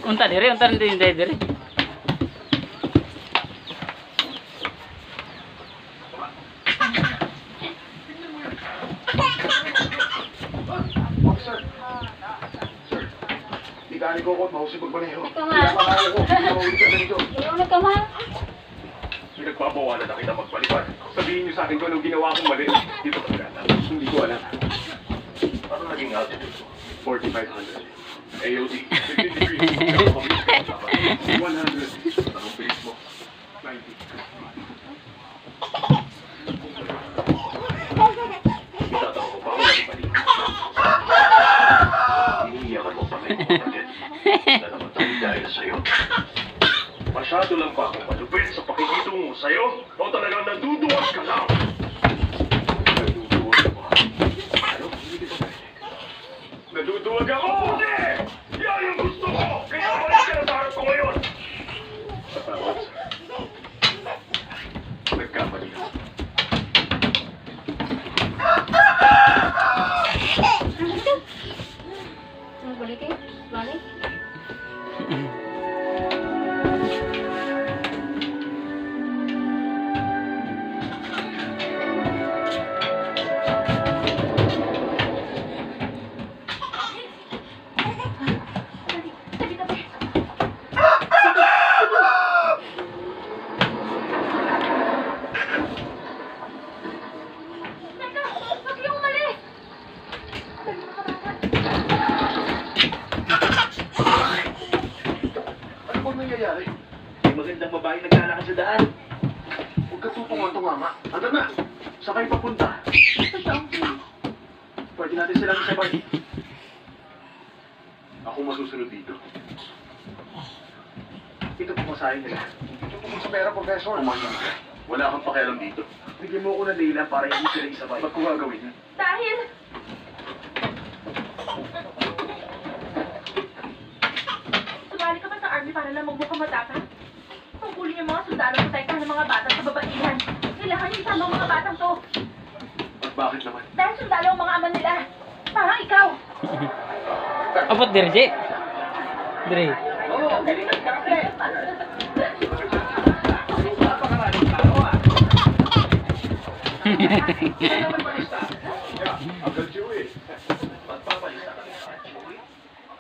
Unta hindi dire. Dali ko ko, mahusip magmaneho. Nagkamahal. Pinagbabawalan na kita magpalipad. Sabihin niyo sa akin kung anong ginawa kong mali. Dito ka gata. Hindi ko alam. Ano naging altitude ko? 4,500. AOD, 50 degrees. 100. Anong bilis mo? 90. Itatawa ko pa ako ng pali. Iniiyakan mo pa kayo mga target. Nalamatay dahil sa'yo. Masyado lang ba akong malupit sa pakikitungo sa'yo? O talagang naduduwag ka lang? Naduduwag ako. Ano? Hindi kita pwede. Naduduwag ako! Hindi! Yan yung gusto ko! Kaya wala ka na sa harap ko ngayon! Patawad sir. Nagkamali ako. Balik eh? Balik? Nangyayari? May magandang babae naglalakad sa daan. Huwag ka tutungan-tungama. Ano na? Saan kayo papunta? Pwede natin silang isabay. Ako masusunod dito. Ito pumasahin nila. Ito po sa pera, Professor. Umahimik ka. Wala kang pakialam dito. Bigyan mo ako ng dila para hindi sila isabay. Ba't ko gagawin yan? Dahil... Sumali ka ba sa army para lang magmukhang matapang? Tungkulin yung mga sundalo protektahan ng mga batang sa babaihan. Kailangan yung isama ang mga batang to. At bakit naman? Dahil sundalo ang mga ama nila. Parang ikaw. Abot dire, Je. Dire. Oo, galing ng kape. Uncle Chewy. Magpapalista ka ni Uncle Chewy?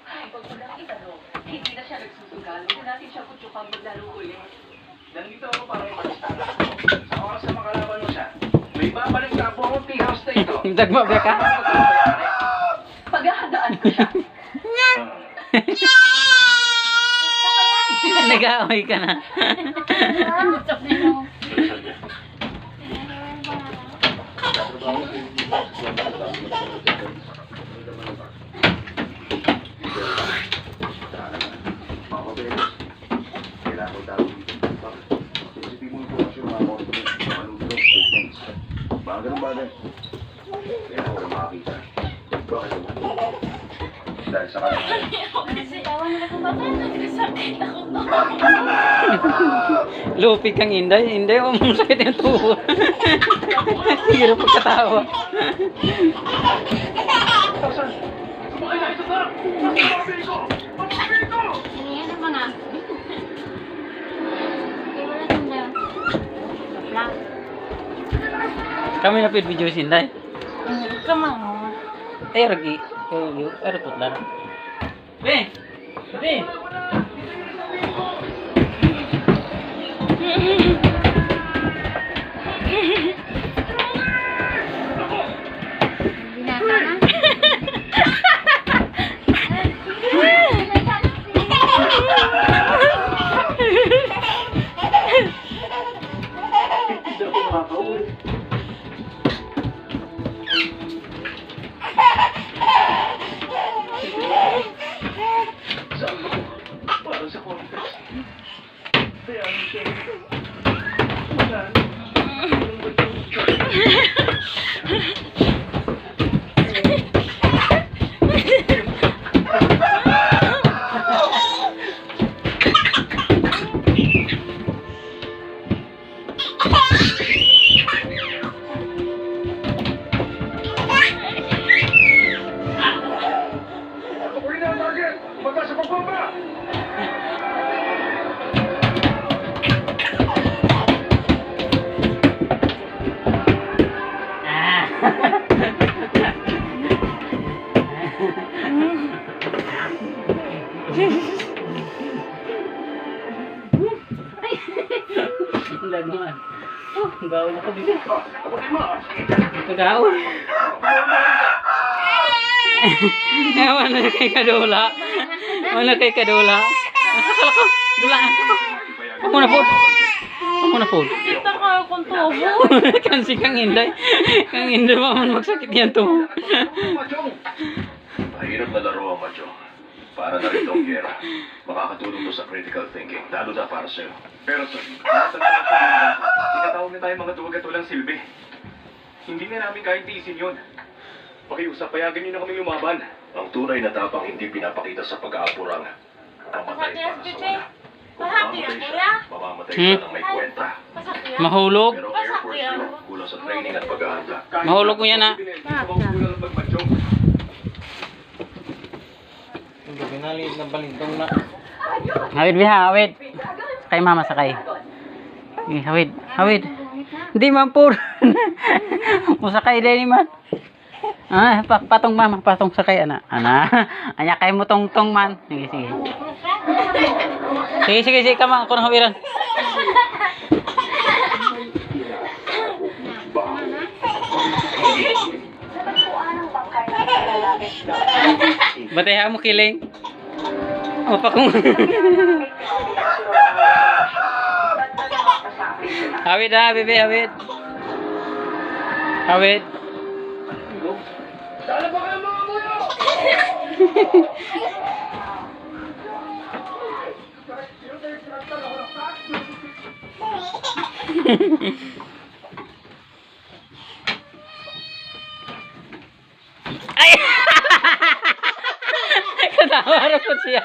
Ay, pag mo lang itanong, hindi na siya nagsusugal. Hindi natin siya kutsukang maglaro ulit. Nandito ako para ipalista. Sa oras na makalaban mo siya, may babalik na po akong tea house na ito. Dagma ba ka? Paghahandaan ko siya. Nag-aaway ka na. Mga ganun bagay. Kaya ako rin makakita. Bakit naman? Dahil sa kanila. Lupig kang Inday. Inday, sakit yung tubo. Hiro pagkatawa. Sumakay na ito na! Masasabi ko! Masasabi ko! Ano naman ah? Wala nang na. Wala. Kami na video si Inday. Come on. Eh, ragi. Pero putla na. Be! Be! Binata na. Hindi ako makakauwi. Saan ako? Para sa contest. Kaya ano siya? ang target! Mata sa pagbomba! Laguan. Oh, gawin ako dito. Abutin mo! Kagawin. Ewan na kay Kadula. Wala kay Kadula. Akala ko, dulaan ko. Amo na po. Amo na po. Kita ka kung tubo. Kansi kang Inday. Kang Inday maman magsakit yan to. Machong! Mahirap na laro ang Machong. Para na rin itong gera. Makakatulong to sa critical thinking, lalo na para sa'yo. Pero sir, tinatawag na tayo mga duwag at walang silbi. Hindi na namin kayang tiisin yun. Pakiusap, payagan nyo na kami lumaban. Ang tunay na tapang hindi pinapakita sa pag-aapurang. Mamatay para sa wala. Kung mamamatay siya, mamamatay siya ng may kwenta. Mahulog. Pero Air Force yun, kulang sa training at pag-ahanda. Mahulog mo yan, ha? Kulang ang pagmachong. Binali ng balintong na. Hawid biha, hawid. Sakay mama, sakay. Hawid, hawid. Hindi man po. Musakay din man. Ah, patong mama, patong sakay ana. Ana. Anya kay mo tong man. Sige, sige. Sige, sige, sige, kama ako nang hawiran. Batay mo kiling. O pa kung. Hawid ha, bebe, hawid. Hawid. Sana ba kayo mga muyo? Ay! Katawa rin po siya.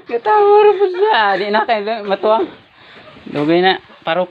Katawa rin po siya. Di na kayo matuwang. Dugay na. Parok.